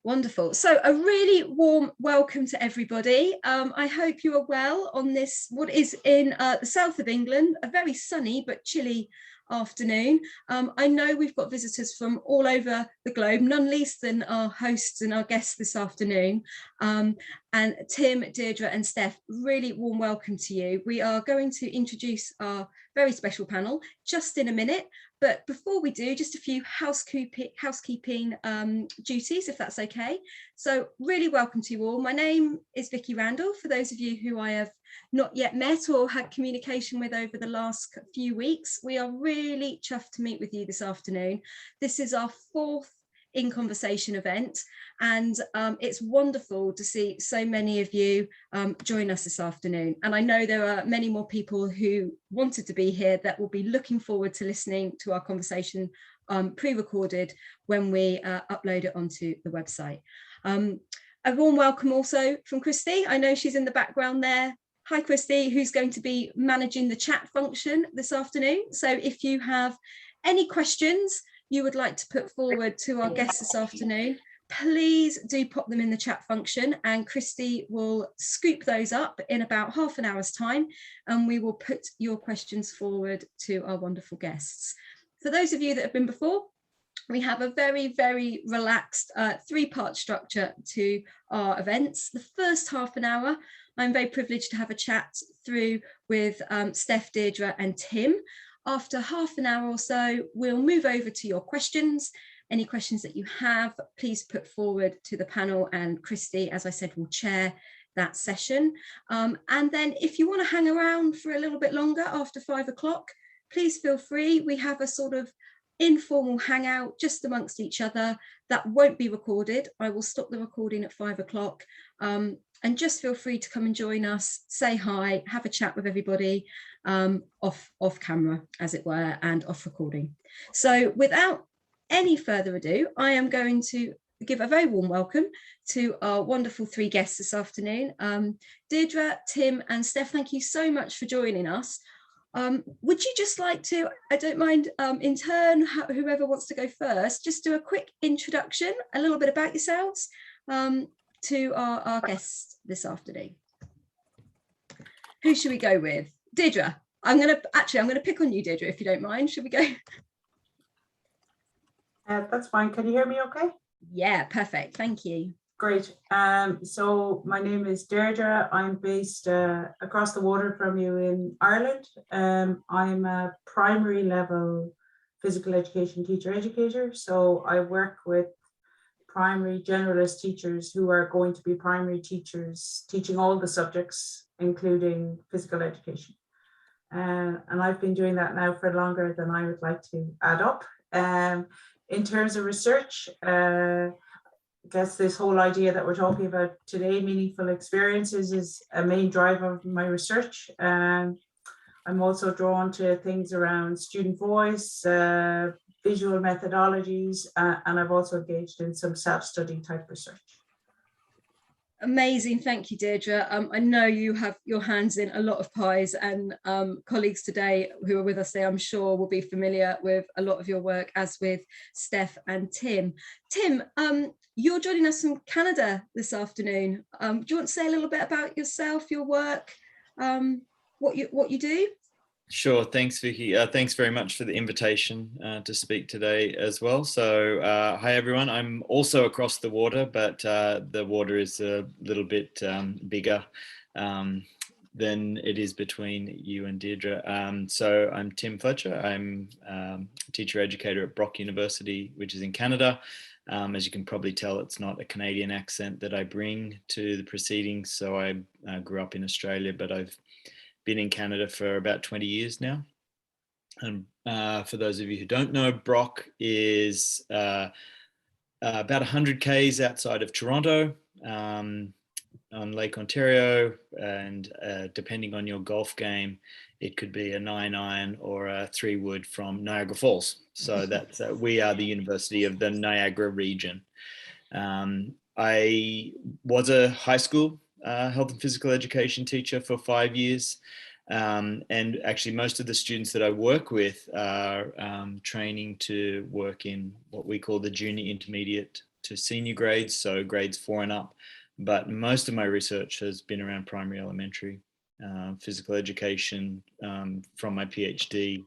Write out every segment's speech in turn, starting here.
Wonderful. So a really warm welcome to everybody. I hope you are well on this, what is in the south of England, a very sunny but chilly afternoon. I know we've got visitors from all over the globe, none least than our hosts and our guests this afternoon. And Tim, Deirdre and Steph, really warm welcome to you. We are going to introduce our very special panel just in a minute. But before we do, just a few housekeeping duties, if that's okay. So really welcome to you all. My name is Vicky Randall, for those of you who I have not yet met or had communication with over the last few weeks. We are really chuffed to meet with you this afternoon. This is our fourth In Conversation event, and it's wonderful to see so many of you join us this afternoon. And I know there are many more people who wanted to be here that will be looking forward to listening to our conversation pre-recorded when we upload it onto the website. A warm welcome also from Christy. I know she's in the background there. Hi Christy, who's going to be managing the chat function this afternoon. So if you have any questions you would like to put forward to our guests this afternoon, please do pop them in the chat function, and Christy will scoop those up in about half an hour's time, and we will put your questions forward to our wonderful guests. For those of you that have been before, we have a very, very relaxed three-part structure to our events. The first half an hour, I'm very privileged to have a chat through with Steph, Deirdre and Tim. After half an hour or so, we'll move over to your questions. Any questions that you have, please put forward to the panel, and Christy, as I said, will chair that session. And then if you want to hang around for a little bit longer after 5 o'clock, please feel free. We have a sort of informal hangout just amongst each other that won't be recorded. I will stop the recording at 5 o'clock. And just feel free to come and join us, say hi, have a chat with everybody off camera, as it were, and off recording. So without any further ado, I am going to give a very warm welcome to our wonderful three guests this afternoon. Deirdre, Tim and Steph, thank you so much for joining us. Would you just like to, I don't mind, in turn, whoever wants to go first, just do a quick introduction, a little bit about yourselves, to our guests this afternoon. Who should we go with? Deirdre. I'm going to pick on you, Deirdre, if you don't mind. Should we go? That's fine. Can you hear me okay? Yeah, perfect. Thank you. Great. So my name is Deirdre. I'm based across the water from you in Ireland. I'm a primary level physical education teacher educator. So I work with primary generalist teachers who are going to be primary teachers teaching all the subjects, including physical education. And I've been doing that now for longer than I would like to add up. In terms of research, I guess this whole idea that we're talking about today, meaningful experiences, is a main driver of my research. I'm also drawn to things around student voice, visual methodologies, and I've also engaged in some self-study type research. Amazing, thank you, Deirdre. I know you have your hands in a lot of pies, and colleagues today who are with us today, I'm sure, will be familiar with a lot of your work, as with Steph and Tim. Tim, you're joining us from Canada this afternoon. Do you want to say a little bit about yourself, your work, what you do? Sure. Thanks, Vicky. Thanks very much for the invitation to speak today as well. So hi, everyone. I'm also across the water, but the water is a little bit bigger than it is between you and Deirdre. So I'm Tim Fletcher. I'm a teacher educator at Brock University, which is in Canada. As you can probably tell, it's not a Canadian accent that I bring to the proceedings. So I grew up in Australia, but I've been in Canada for about 20 years now. And for those of you who don't know, Brock is about 100 k's outside of Toronto on Lake Ontario, and depending on your golf game, it could be a 9-iron or a 3-wood from Niagara Falls. So that's we are the University of the Niagara region. I was a high school health and physical education teacher for 5 years. And actually most of the students that I work with are training to work in what we call the junior intermediate to senior grades, so grades 4 and up. But most of my research has been around primary elementary physical education from my PhD,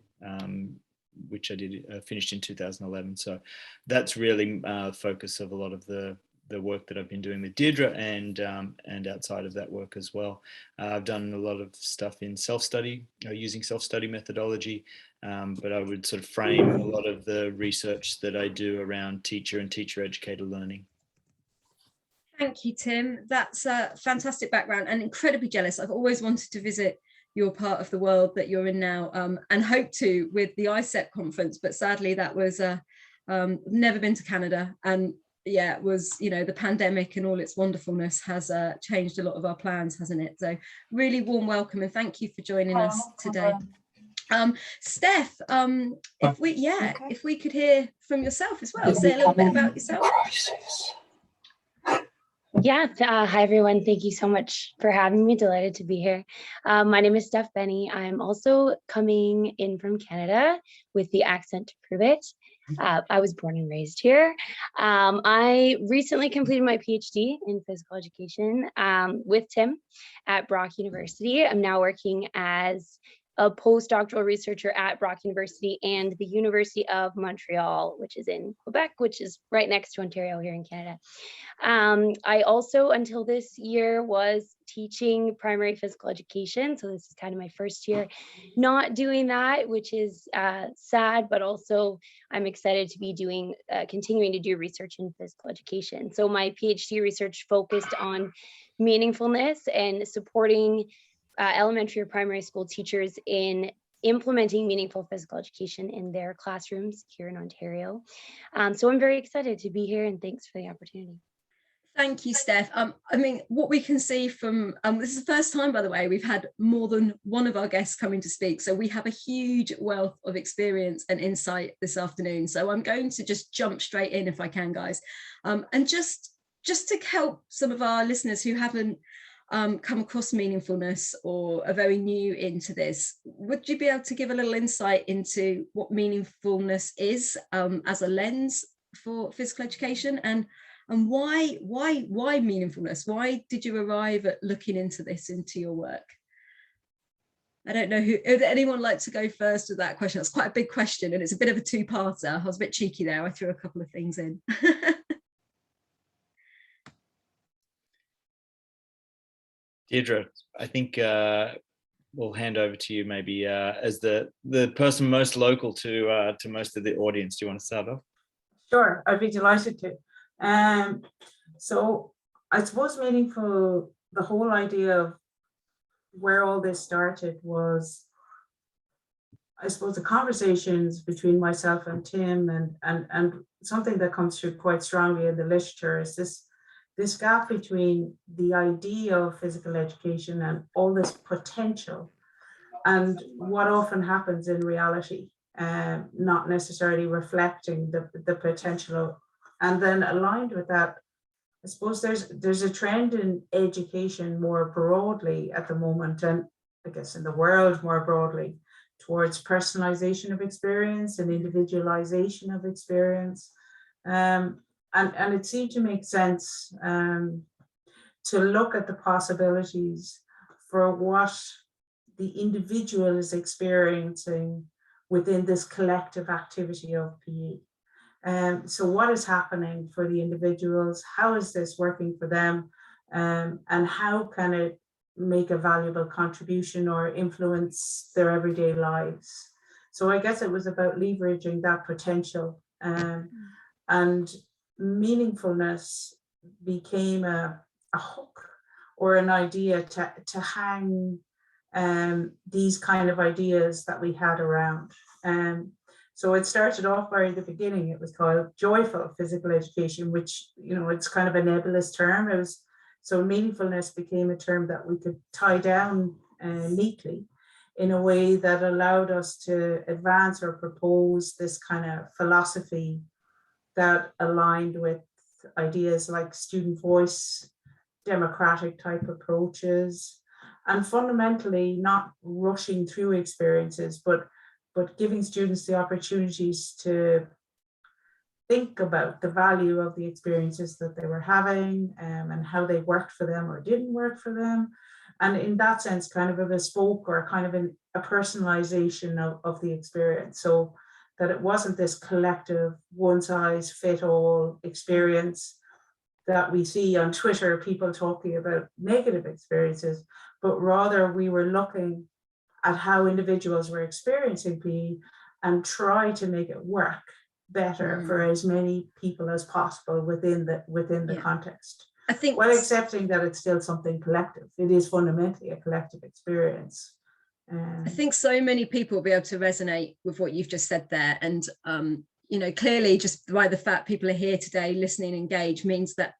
which I did finished in 2011. So that's really focus of a lot of the work that I've been doing with Déirdre, and outside of that work as well. I've done a lot of stuff in self-study, using self-study methodology, but I would sort of frame a lot of the research that I do around teacher and teacher-educator learning. Thank you, Tim. That's a fantastic background and incredibly jealous. I've always wanted to visit your part of the world that you're in now, and hope to with the ISEP conference, but sadly that was never been to Canada, and yeah, it was, you know, the pandemic and all its wonderfulness has changed a lot of our plans, hasn't it? So really warm welcome and thank you for joining us today. Steph, if we could hear from yourself as well, say a little bit about yourself. Yeah, hi everyone. Thank you so much for having me. Delighted to be here. My name is Steph Beni. I'm also coming in from Canada with the accent to prove it. I was born and raised here. I recently completed my PhD in physical education with Tim at Brock University. I'm now working as a postdoctoral researcher at Brock University and the University of Montreal, which is in Quebec, which is right next to Ontario here in Canada. I also, until this year, was teaching primary physical education. So this is kind of my first year not doing that, which is sad, but also I'm excited to be doing, continuing to do research in physical education. So my PhD research focused on meaningfulness and supporting elementary or primary school teachers in implementing meaningful physical education in their classrooms here in Ontario. So I'm very excited to be here, and thanks for the opportunity. Thank you, Steph. I mean, what we can see from, this is the first time, by the way, we've had more than one of our guests coming to speak. So we have a huge wealth of experience and insight this afternoon. So I'm going to just jump straight in if I can, guys. And just to help some of our listeners who haven't come across meaningfulness or are very new into this, would you be able to give a little insight into what meaningfulness is as a lens for physical education, and why meaningfulness? Why did you arrive at looking into this into your work? I don't know would anyone like to go first with that question? That's quite a big question and it's a bit of a two-parter. I was a bit cheeky there. I threw a couple of things in. Déirdre, I think we'll hand over to you maybe as the person most local to most of the audience. Do you want to start off? Sure, I'd be delighted to. So I suppose meaningful, the whole idea of where all this started was, I suppose, the conversations between myself and Tim, and something that comes through quite strongly in the literature is this gap between the idea of physical education and all this potential and what often happens in reality, not necessarily reflecting the potential. And then aligned with that, I suppose there's a trend in education more broadly at the moment, and I guess in the world more broadly, towards personalization of experience and individualization of experience. And it seemed to make sense to look at the possibilities for what the individual is experiencing within this collective activity of PE. So what is happening for the individuals? How is this working for them? And how can it make a valuable contribution or influence their everyday lives? So I guess it was about leveraging that potential, and meaningfulness became a hook or an idea to hang these kind of ideas that we had around. So it started off by the beginning, it was called joyful physical education, which, you know, it's kind of a nebulous term. It was, so meaningfulness became a term that we could tie down neatly in a way that allowed us to advance or propose this kind of philosophy that aligned with ideas like student voice, democratic type approaches, and fundamentally not rushing through experiences, but giving students the opportunities to think about the value of the experiences that they were having, and how they worked for them or didn't work for them. And in that sense, kind of a bespoke or kind of a personalization of the experience, so that it wasn't this collective one size fit all experience that we see on Twitter, people talking about negative experiences, but rather we were looking at how individuals were experiencing PE and try to make it work better for as many people as possible within the context. I think, while accepting that it's still something collective. It is fundamentally a collective experience. I think so many people will be able to resonate with what you've just said there. And, you know, clearly just by the fact people are here today listening, engaged, means that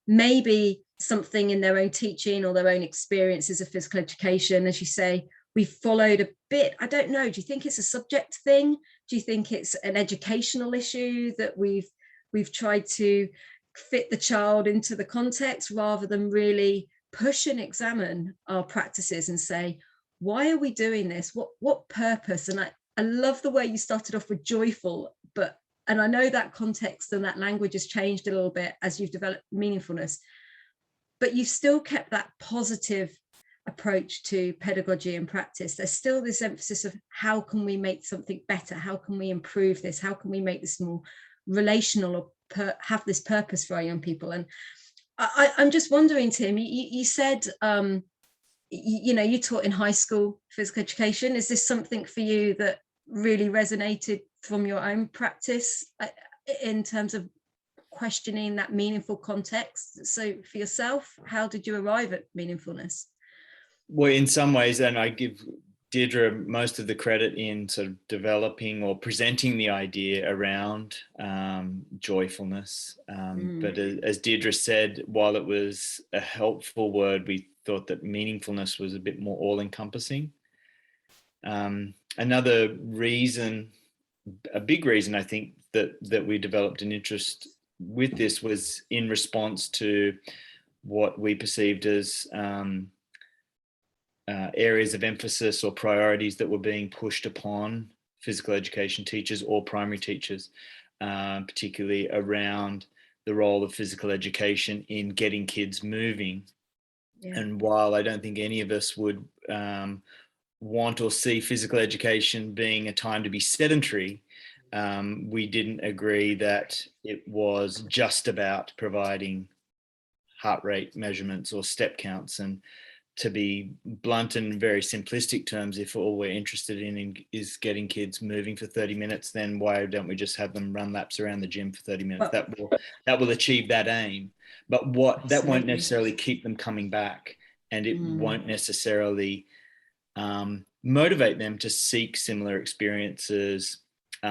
maybe something in their own teaching or their own experiences of physical education, as you say, we've followed a bit. I don't know, do you think it's a subject thing? Do you think it's an educational issue that we've tried to fit the child into the context rather than really push and examine our practices and say, why are we doing this? What purpose? And I love the way you started off with joyful, and I know that context and that language has changed a little bit as you've developed meaningfulness, but you've still kept that positive approach to pedagogy and practice. There's still this emphasis of how can we make something better? How can we improve this? How can we make this more relational or have this purpose for our young people? And I'm just wondering, Tim, you said, you know, you taught in high school physical education. Is this something for you that really resonated from your own practice in terms of questioning that meaningful context? So for yourself, how did you arrive at meaningfulness? Well, in some ways, and I give Déirdre most of the credit in sort of developing or presenting the idea around joyfulness. But as Déirdre said, while it was a helpful word, we thought that meaningfulness was a bit more all-encompassing. Another reason, a big reason, I think, that we developed an interest with this was in response to what we perceived as areas of emphasis or priorities that were being pushed upon physical education teachers or primary teachers, particularly around the role of physical education in getting kids moving. Yeah. And while I don't think any of us would want or see physical education being a time to be sedentary, we didn't agree that it was just about providing heart rate measurements or step counts. And to be blunt and very simplistic terms, if all we're interested in is getting kids moving for 30 minutes, then why don't we just have them run laps around the gym for 30 minutes? That will achieve that aim. But that won't necessarily keep them coming back, and it won't necessarily motivate them to seek similar experiences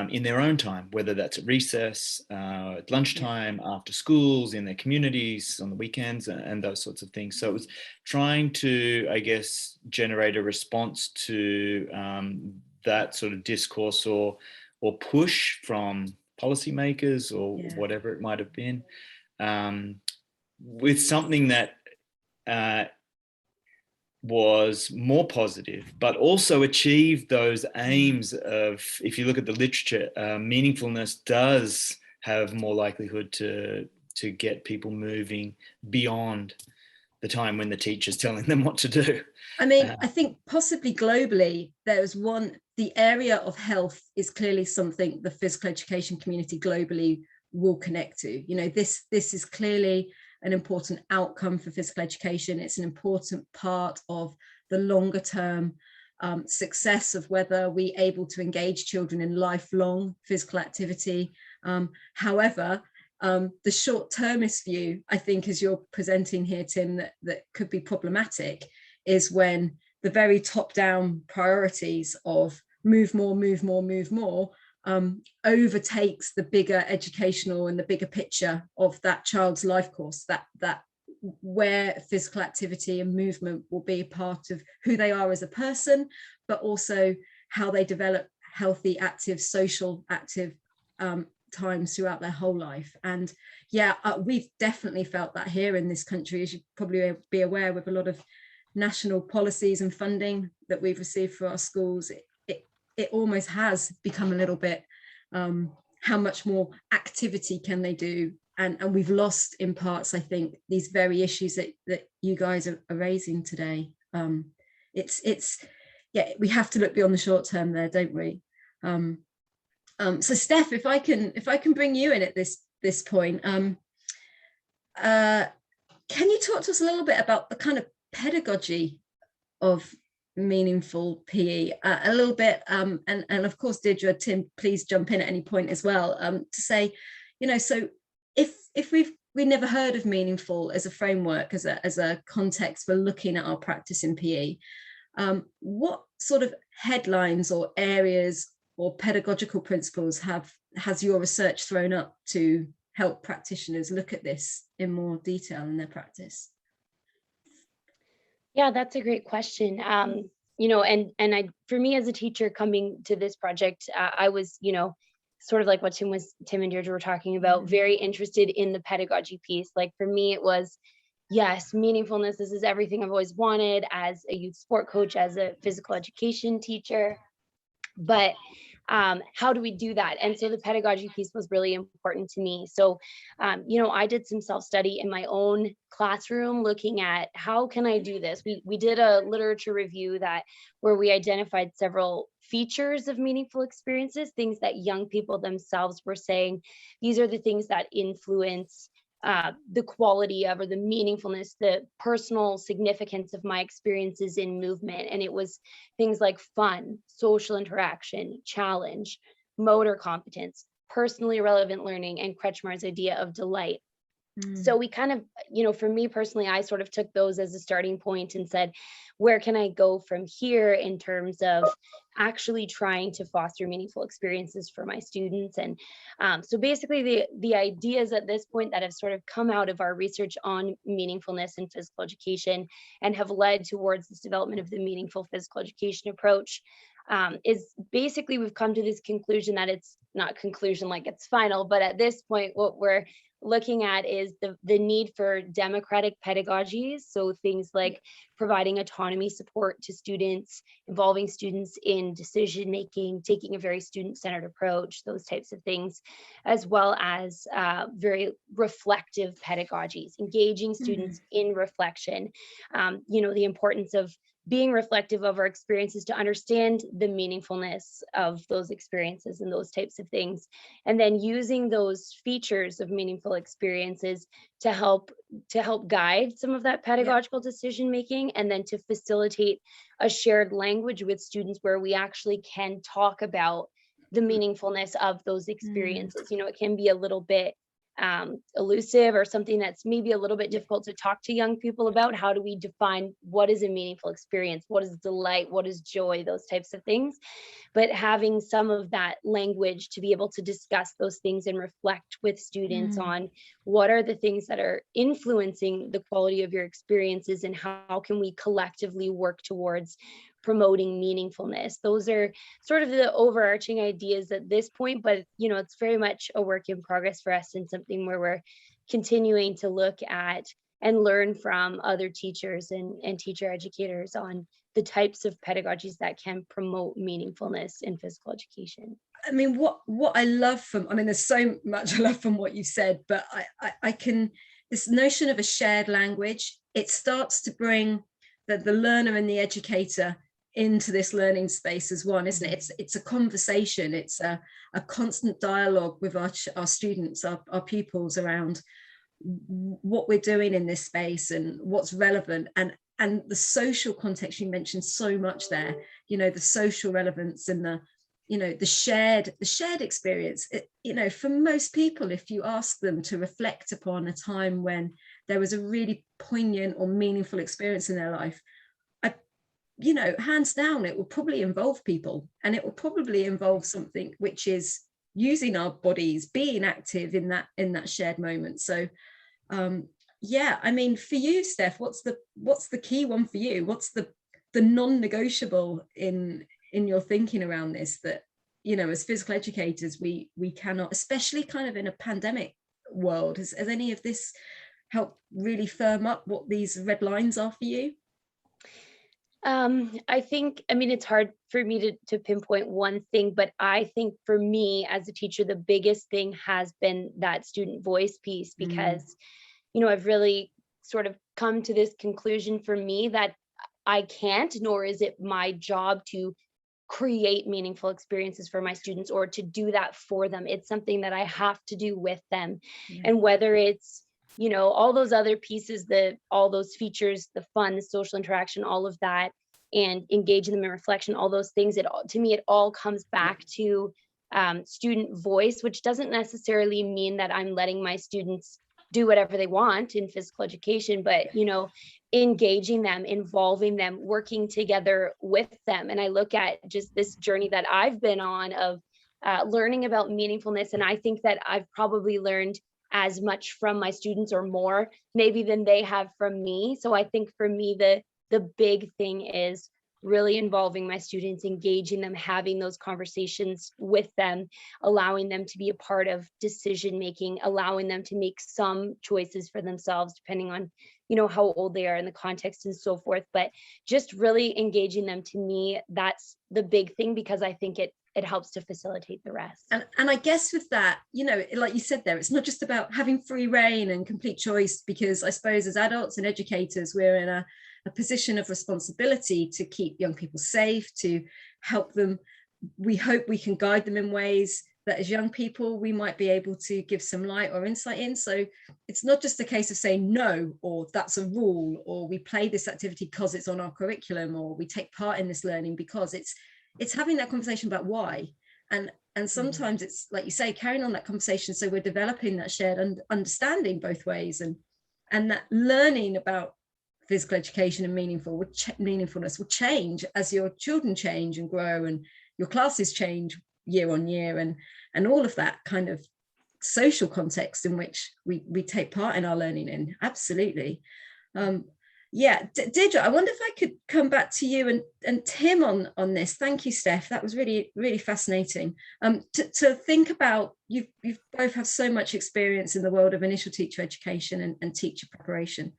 in their own time, whether that's at recess, at lunchtime, after schools, in their communities, on the weekends, and those sorts of things. So it was trying to, I guess, generate a response to that sort of discourse or push from policymakers or whatever it might have been, with something that was more positive, but also achieved those aims of, if you look at the literature, meaningfulness does have more likelihood to get people moving beyond the time when the teacher's telling them what to do. I mean, I think possibly globally, there's the area of health is clearly something the physical education community globally will connect to. You know, this is clearly an important outcome for physical education. It's an important part of the longer term success of whether we're able to engage children in lifelong physical activity. However, the short-termist view, I think, as you're presenting here, Tim, that could be problematic is when the very top-down priorities of move more, move more, move more, overtakes the bigger educational and the bigger picture of that child's life course, that where physical activity and movement will be part of who they are as a person, but also how they develop healthy, active, social, active times throughout their whole life. And we've definitely felt that here in this country, as you probably be aware, with a lot of national policies and funding that we've received for our schools. It almost has become a little bit how much more activity can they do? And we've lost in parts, I think, these very issues that you guys are raising today. Yeah, we have to look beyond the short term there, don't we? So Steph, if I can bring you in at this point, can you talk to us a little bit about the kind of pedagogy of meaningful PE, a little bit, and of course, Déirdre, Tim, please jump in at any point as well, to say, so if we never heard of meaningful as a framework, as a context for looking at our practice in PE, what sort of headlines or areas or pedagogical principles has your research thrown up to help practitioners look at this in more detail in their practice? Yeah, that's a great question. For me as a teacher coming to this project, I was, sort of like what Tim and Déirdre were talking about, very interested in the pedagogy piece. Like for me, it was, yes, meaningfulness. This is everything I've always wanted as a youth sport coach, as a physical education teacher. But how do we do that? And so the pedagogy piece was really important to me. So, I did some self-study in my own classroom looking at how can I do this? We did a literature review where we identified several features of meaningful experiences, things that young people themselves were saying, these are the things that influence the quality of, or the meaningfulness, the personal significance of my experiences in movement. And it was things like fun, social interaction, challenge, motor competence, personally relevant learning, and Kretschmar's idea of delight. So we kind of, for me personally, I sort of took those as a starting point and said, where can I go from here in terms of actually trying to foster meaningful experiences for my students? And so basically the ideas at this point that have sort of come out of our research on meaningfulness in physical education and have led towards this development of the meaningful physical education approach is basically we've come to this conclusion that it's not conclusion like it's final, but at this point, what we're looking at is the need for democratic pedagogies. So things like providing autonomy support to students, involving students in decision making, taking a very student-centered approach, those types of things, as well as very reflective pedagogies, engaging students in reflection. The importance of being reflective of our experiences to understand the meaningfulness of those experiences and those types of things. And then using those features of meaningful experiences to help guide some of that pedagogical decision making, and then to facilitate a shared language with students where we actually can talk about the meaningfulness of those experiences. It can be a little bit elusive or something that's maybe a little bit difficult to talk to young people about. How do we define what is a meaningful experience? What is delight? What is joy? Those types of things. But having some of that language to be able to discuss those things and reflect with students on what are the things that are influencing the quality of your experiences, and how can we collectively work towards promoting meaningfulness. Those are sort of the overarching ideas at this point, but it's very much a work in progress for us, and something where we're continuing to look at and learn from other teachers and teacher educators on the types of pedagogies that can promote meaningfulness in physical education. I mean, what I love there's so much I love from what you said, but I can, this notion of a shared language, it starts to bring the learner and the educator into this learning space as one, isn't it? It's a conversation, it's a constant dialogue with our students, our pupils, around what we're doing in this space and what's relevant, and the social context you mentioned so much there, the social relevance and the shared experience. For most people, if you ask them to reflect upon a time when there was a really poignant or meaningful experience in their life, hands down, it will probably involve people, and it will probably involve something which is using our bodies, being active in that shared moment. So for you, Steph, what's the key one for you? What's the non-negotiable in your thinking around this, that as physical educators we cannot, especially kind of in a pandemic world? Has any of this helped really firm up what these red lines are for you? I think, I mean, it's hard for me to pinpoint one thing, but I think for me as a teacher, the biggest thing has been that student voice piece, because, I've really sort of come to this conclusion for me that I can't, nor is it my job to create meaningful experiences for my students or to do that for them. It's something that I have to do with them. And whether it's, all those other pieces, all those features, the fun, the social interaction, all of that, and engaging them in reflection, all those things, to me, it all comes back to student voice, which doesn't necessarily mean that I'm letting my students do whatever they want in physical education, but, engaging them, involving them, working together with them. And I look at just this journey that I've been on of learning about meaningfulness. And I think that I've probably learned as much from my students or more maybe than they have from me. So I think for me, the big thing is really involving my students, engaging them, having those conversations with them, allowing them to be a part of decision making, allowing them to make some choices for themselves, depending on, how old they are in the context and so forth. But just really engaging them, to me, that's the big thing, because I think it helps to facilitate the rest. And I guess with that, like you said there, it's not just about having free reign and complete choice, because I suppose as adults and educators, we're in a position of responsibility to keep young people safe, to help them. We hope we can guide them in ways that as young people, we might be able to give some light or insight in. So it's not just a case of saying no, or that's a rule, or we play this activity because it's on our curriculum, or we take part in this learning because it's having that conversation about why. And sometimes it's, like you say, carrying on that conversation, so we're developing that shared understanding both ways, and that learning about physical education and meaningfulness will change as your children change and grow, and your classes change year on year, and all of that kind of social context in which we take part in our learning in. Absolutely. Déirdre, I wonder if I could come back to you and Tim on this. Thank you, Steph. That was really, really fascinating. To think about, you've both have so much experience in the world of initial teacher education and teacher preparation.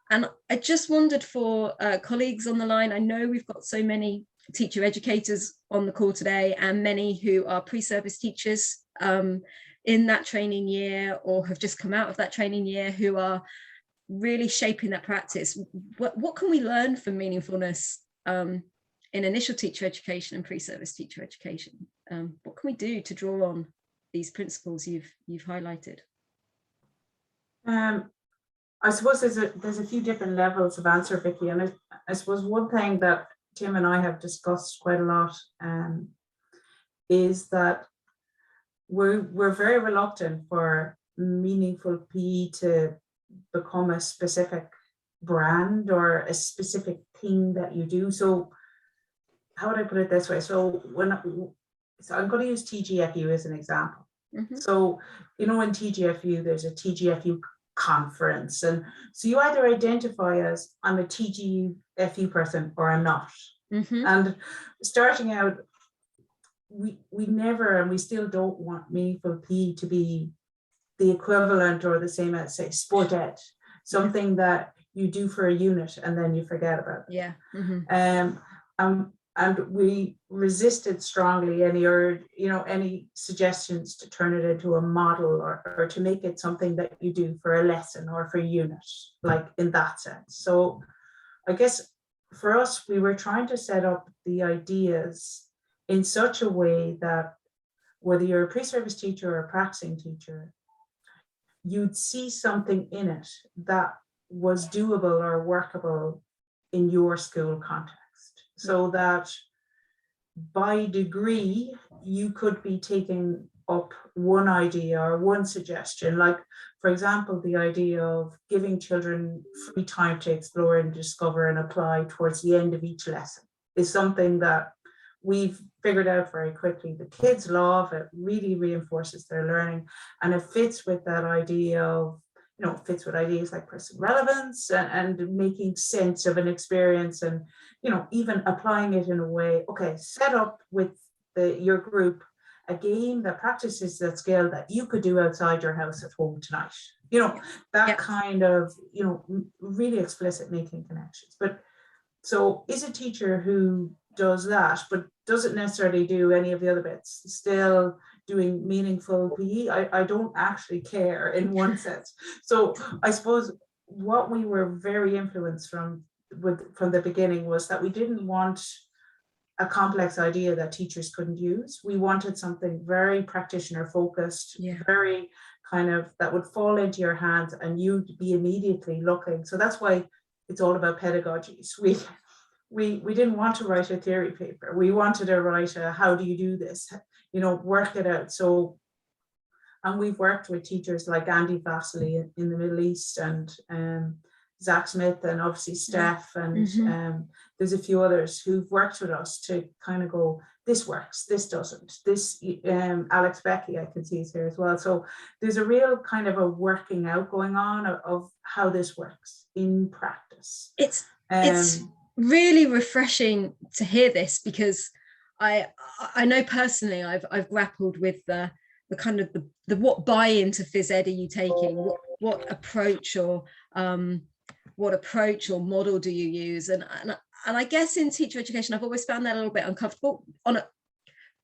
And I just wondered for colleagues on the line, I know we've got so many teacher educators on the call today, and many who are pre-service teachers in that training year, or have just come out of that training year, who are really shaping that practice. What can we learn from meaningfulness in initial teacher education and pre-service teacher education? What can we do to draw on these principles you've highlighted? I suppose there's a few different levels of answer, Vicky, and I suppose one thing that Tim and I have discussed quite a lot is that we're very reluctant for meaningful PE to become a specific brand or a specific thing that you do. So how would I put it this way? So I'm going to use TGFU as an example. So, in TGFU, there's a TGFU conference, and so you either identify as I'm a TGFU person or I'm not. And starting out, we never, and we still don't want meaningful PE to be the equivalent or the same as, say, sport ed, something that you do for a unit and then you forget about it. And we resisted strongly any suggestions to turn it into a model or to make it something that you do for a lesson or for a unit, like in that sense. So I guess for us, we were trying to set up the ideas in such a way that whether you're a pre-service teacher or a practicing teacher, you'd see something in it that was doable or workable in your school context. So that by degree, you could be taking up one idea or one suggestion, like, for example, the idea of giving children free time to explore and discover and apply towards the end of each lesson is something that we've figured out very quickly. The kids love it, really reinforces their learning, and it fits with that idea of, fits with ideas like personal relevance and making sense of an experience, and, even applying it in a way, okay, set up with your group a game that practices that skill that you could do outside your house at home tonight. That kind of, really explicit making connections. But So is a teacher who does that, but doesn't necessarily do any of the other bits, still doing meaningful PE? I don't actually care in one sense. So I suppose what we were very influenced from the beginning was that we didn't want a complex idea that teachers couldn't use. We wanted something very practitioner focused, very kind of that would fall into your hands and you'd be immediately looking. So that's why it's all about pedagogies. We didn't want to write a theory paper. We wanted to write a how do you do this, work it out. So, and we've worked with teachers like Andy Vasily in the Middle East, and Zach Smith, and obviously Steph, and there's a few others who've worked with us to kind of go, this works, this doesn't. This Alex Becky, I can see, is here as well. So there's a real kind of a working out going on of how this works in practice. It's really refreshing to hear this, because I know personally I've grappled with the kind of the what buy-in to phys ed are you taking, what approach or model do you use, and I guess in teacher education I've always found that a little bit uncomfortable,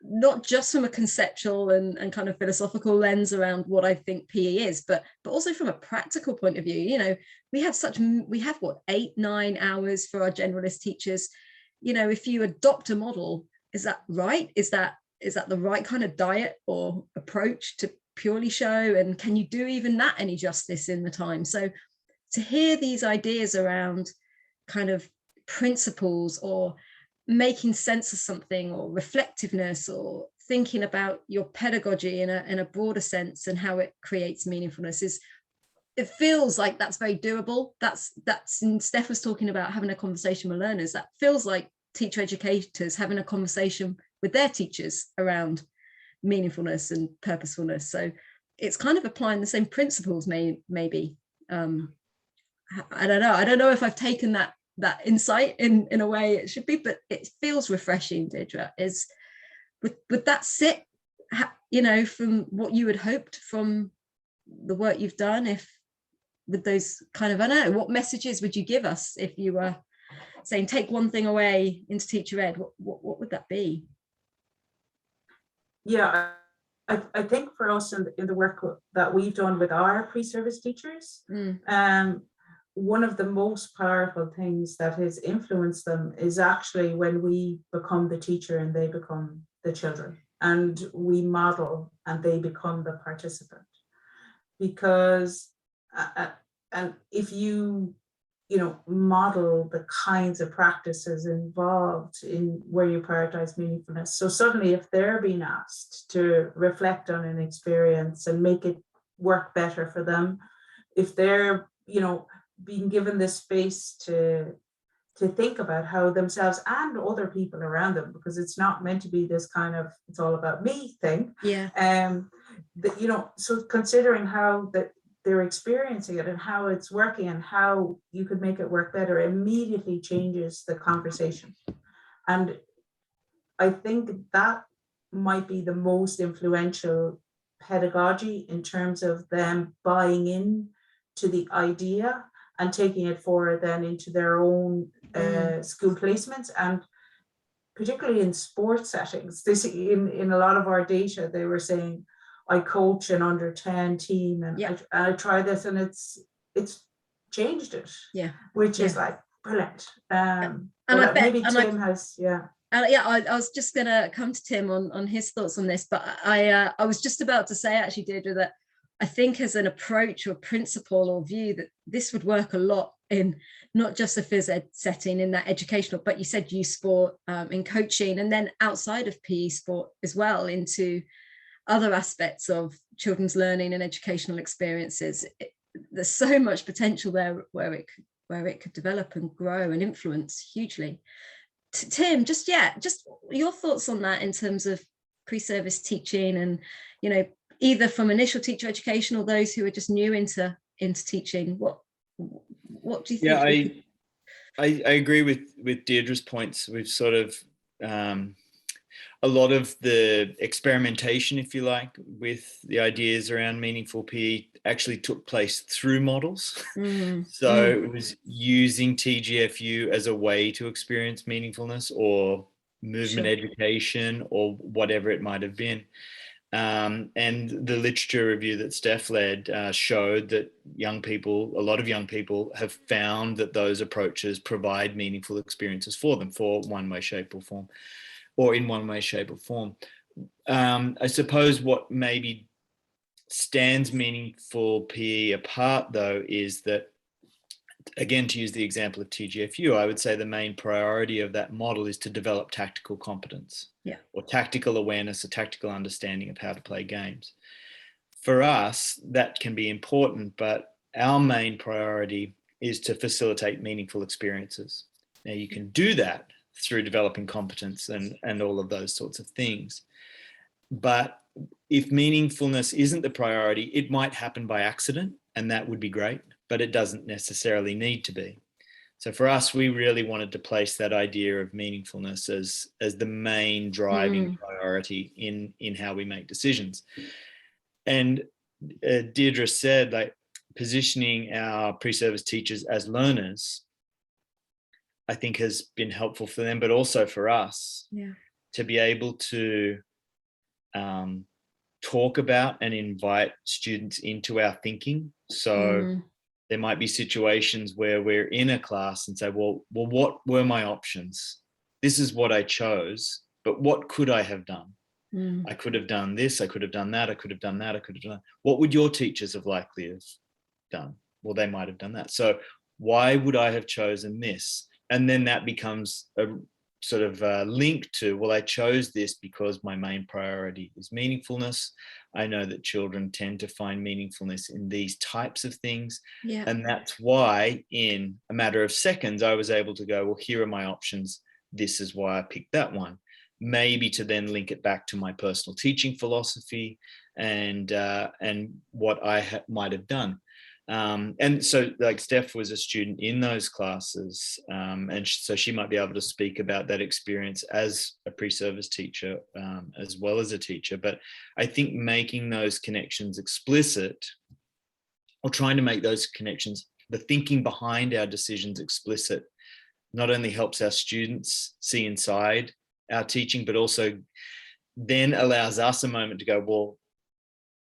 not just from a conceptual and kind of philosophical lens around what I think PE is, but also from a practical point of view. We have 8-9 hours for our generalist teachers. If you adopt a model, is that right? Is that the right kind of diet or approach to purely show, and can you do even that any justice in the time? So to hear these ideas around kind of principles or making sense of something, or reflectiveness, or thinking about your pedagogy in a broader sense and how it creates meaningfulness, it feels like that's very doable. That's and Steph was talking about having a conversation with learners. That feels like teacher educators having a conversation with their teachers around meaningfulness and purposefulness. So it's kind of applying the same principles, maybe. I don't know if I've taken that insight in a way it should be, but it feels refreshing, Déirdre. Would that sit, from what you had hoped from the work you've done? If with those kind of, I don't know, what messages would you give us if you were saying take one thing away into teacher ed? What would that be? Yeah, I think for us in the work that we've done with our pre-service teachers, one of the most powerful things that has influenced them is actually when we become the teacher and they become the children, and we model and they become the participant. Because and if you model the kinds of practices involved in where you prioritize meaningfulness, so suddenly if they're being asked to reflect on an experience and make it work better for them, if they're being given the space to think about how themselves and other people around them, because it's not meant to be this kind of it's all about me thing. So considering how that they're experiencing it and how it's working and how you could make it work better immediately changes the conversation. And I think that might be the most influential pedagogy in terms of them buying in to the idea and taking it forward then into their own school placements, and particularly in sports settings. This in a lot of our data, they were saying, I coach an under 10 team and I try this and it's changed it. Which is like brilliant. And I bet maybe Tim has, I was just gonna come to Tim on his thoughts on this, but I was just about to say actually, Déirdre, that I think as an approach or principle or view that this would work a lot in not just a phys ed setting in that educational, but you said youth sport, in coaching, and then outside of PE sport as well into other aspects of children's learning and educational experiences. There's so much potential there where it could develop and grow and influence hugely. Tim, just your thoughts on that in terms of pre-service teaching, and either from initial teacher education or those who are just new into teaching. What do you think? I agree with Deirdre's points. We've sort of a lot of the experimentation, if you like, with the ideas around meaningful PE actually took place through models. So it was using TGFU as a way to experience meaningfulness or movement education or whatever it might have been. And the literature review that Steph led showed that a lot of young people have found that those approaches provide meaningful experiences for them for one way, shape or form, or in one way, shape or form. I suppose what maybe stands meaningful PE apart though is that, again, to use the example of TGFU, I would say the main priority of that model is to develop tactical competence or tactical awareness, a tactical understanding of how to play games. For us, that can be important, but our main priority is to facilitate meaningful experiences. Now, you can do that through developing competence and all of those sorts of things. But if meaningfulness isn't the priority, it might happen by accident, and that would be great, but it doesn't necessarily need to be. So for us, we really wanted to place that idea of meaningfulness as the main driving priority in how we make decisions. And Déirdre said, like, positioning our pre-service teachers as learners, I think has been helpful for them, but also for us to be able to talk about and invite students into our thinking. So there might be situations where we're in a class and say, well, what were my options? This is what I chose, but what could I have done? I could have done this, I could have done that, I could have done that, I could have done that. What would your teachers have likely have done? Well, they might have done that. So why would I have chosen this? And then that becomes a sort of link to, well, I chose this because my main priority is meaningfulness. I know that children tend to find meaningfulness in these types of things. And that's why in a matter of seconds, I was able to go, well, here are my options. This is why I picked that one. Maybe to then link it back to my personal teaching philosophy and what I might have done. And so, like, Steph was a student in those classes, and so she might be able to speak about that experience as a pre-service teacher as well as a teacher. But I think making those connections explicit, or trying to make those connections, the thinking behind our decisions explicit, not only helps our students see inside our teaching, but also then allows us a moment to go, well,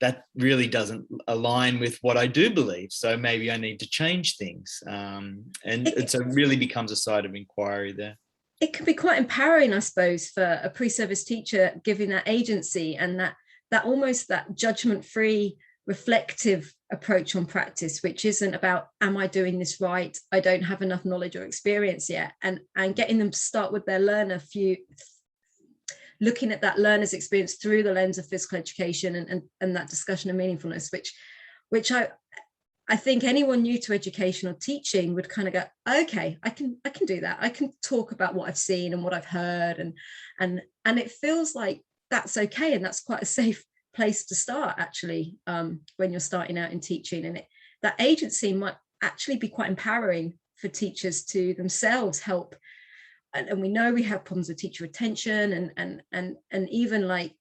that really doesn't align with what I do believe. So maybe I need to change things. And so it really becomes a side of inquiry there. It can be quite empowering, I suppose, for a pre-service teacher, giving that agency and that almost that judgment-free, reflective approach on practice, which isn't about, am I doing this right? I don't have enough knowledge or experience yet. And getting them to start with their learner looking at that learner's experience through the lens of physical education and that discussion of meaningfulness, which I think anyone new to education or teaching would kind of go, okay, I can do that. I can talk about what I've seen and what I've heard, and it feels like that's okay, and that's quite a safe place to start actually when you're starting out in teaching. And that agency might actually be quite empowering for teachers to themselves help. And we know we have problems with teacher retention and even like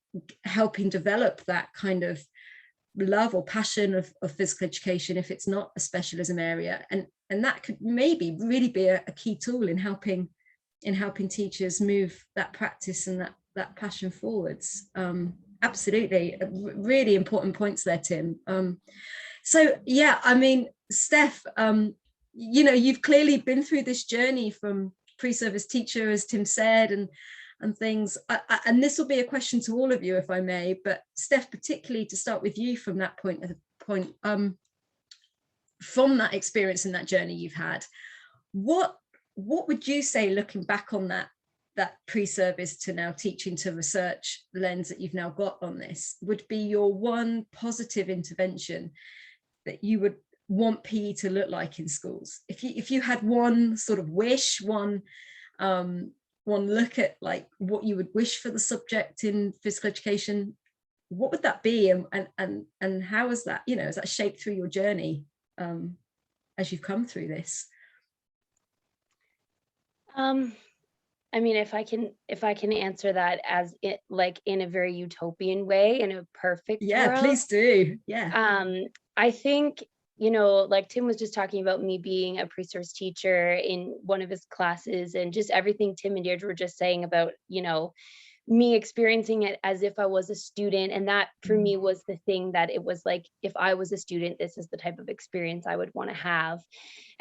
helping develop that kind of love or passion of physical education if it's not a specialism area. And that could maybe really be a key tool in helping teachers move that practice and that passion forwards. Absolutely, really important points there, Tim. So yeah, I mean, Steph, you've clearly been through this journey from pre-service teacher, as Tim said, and things. And this will be a question to all of you, if I may, but Steph, particularly to start with you from that point, from that experience and that journey you've had, what would you say, looking back on that pre-service to now teaching to research lens that you've now got on this, would be your one positive intervention that you would want PE to look like in schools? If you had one sort of wish, one look at like what you would wish for the subject in physical education, what would that be, and how is that, has that shaped through your journey as you've come through this? I mean, if I can answer that as it, like, in a very utopian way, in a perfect world. Please do. Yeah. I think, you know, like Tim was just talking about me being a pre-source teacher in one of his classes, and just everything Tim and Deirdre were just saying about, you know, me experiencing it as if I was a student. And that for me was the thing, that it was like, if I was a student, this is the type of experience I would want to have.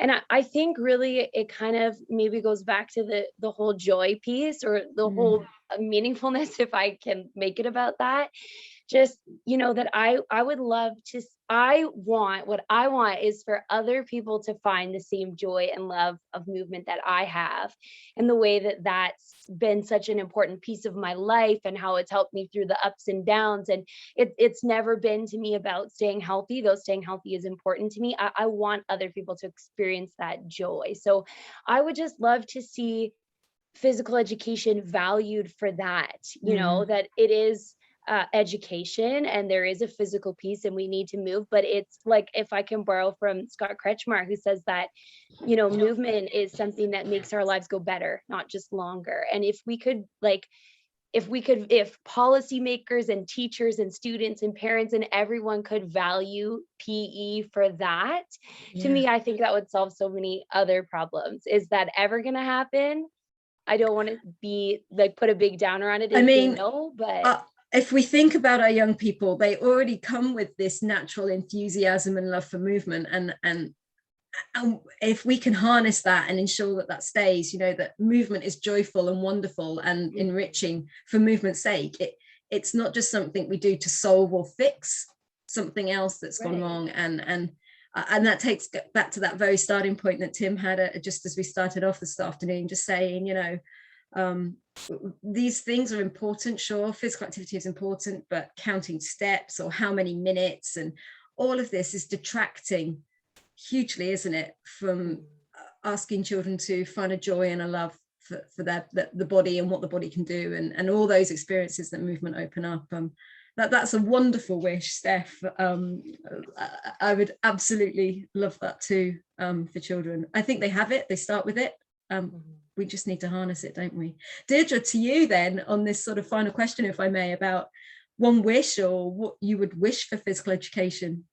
And I think really it kind of maybe goes back to the whole joy piece, or the whole meaningfulness, if I can make it about that. Just, you know, that I would love to, what I want is for other people to find the same joy and love of movement that I have, and the way that that's been such an important piece of my life, and how it's helped me through the ups and downs. And it's never been to me about staying healthy, though staying healthy is important to me. I want other people to experience that joy. So I would just love to see physical education valued for that, you know, that it is education, and there is a physical piece, and we need to move. But it's like, if I can borrow from Scott Kretschmar, who says that, you know, movement is something that makes our lives go better, not just longer. And if policymakers and teachers and students and parents and everyone could value PE for that, to me, I think that would solve so many other problems. Is that ever going to happen? I don't want to be like, put a big downer on it. I mean, no, but if we think about our young people, they already come with this natural enthusiasm and love for movement, and if we can harness that and ensure that that stays, you know, that movement is joyful and wonderful and enriching for movement's sake. It's not just something we do to solve or fix something else that's gone wrong. And that takes back to that very starting point that Tim had just as we started off this afternoon, just saying, you know, these things are important. Sure, physical activity is important, but counting steps or how many minutes and all of this is detracting hugely, isn't it, from asking children to find a joy and a love for the body and what the body can do, and all those experiences that movement open up. That's a wonderful wish, Steph. I would absolutely love that too, for children. I think they have it, they start with it. We just need to harness it, don't we? Deirdre, to you then, on this sort of final question, if I may, about one wish or what you would wish for physical education.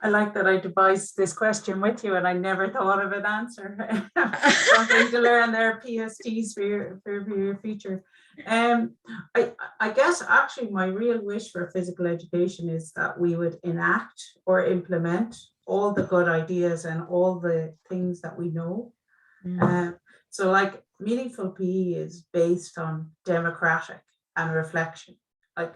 I like that I devised this question with you and I never thought of an answer. Something to learn there, PSTs for your future. I guess actually my real wish for physical education is that we would enact or implement all the good ideas and all the things that we know. So like meaningful PE is based on democratic and reflection. Like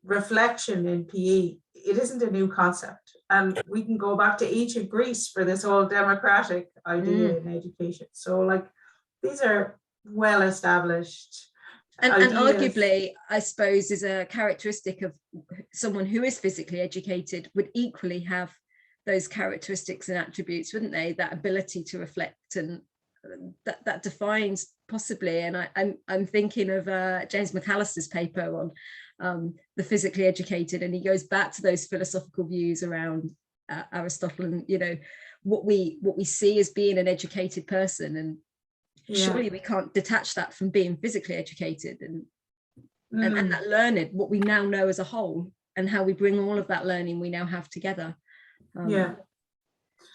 reflection in PE, it isn't a new concept. And we can go back to ancient Greece for this whole democratic idea in education. So like these are well established and arguably, I suppose, is a characteristic of someone who is physically educated would equally have those characteristics and attributes, wouldn't they? That ability to reflect, and that defines possibly. And I'm thinking of James McAllister's paper on the physically educated, and he goes back to those philosophical views around Aristotle and, you know, what we see as being an educated person. And surely we can't detach that from being physically educated and that learned, what we now know as a whole, and how we bring all of that learning we now have together. So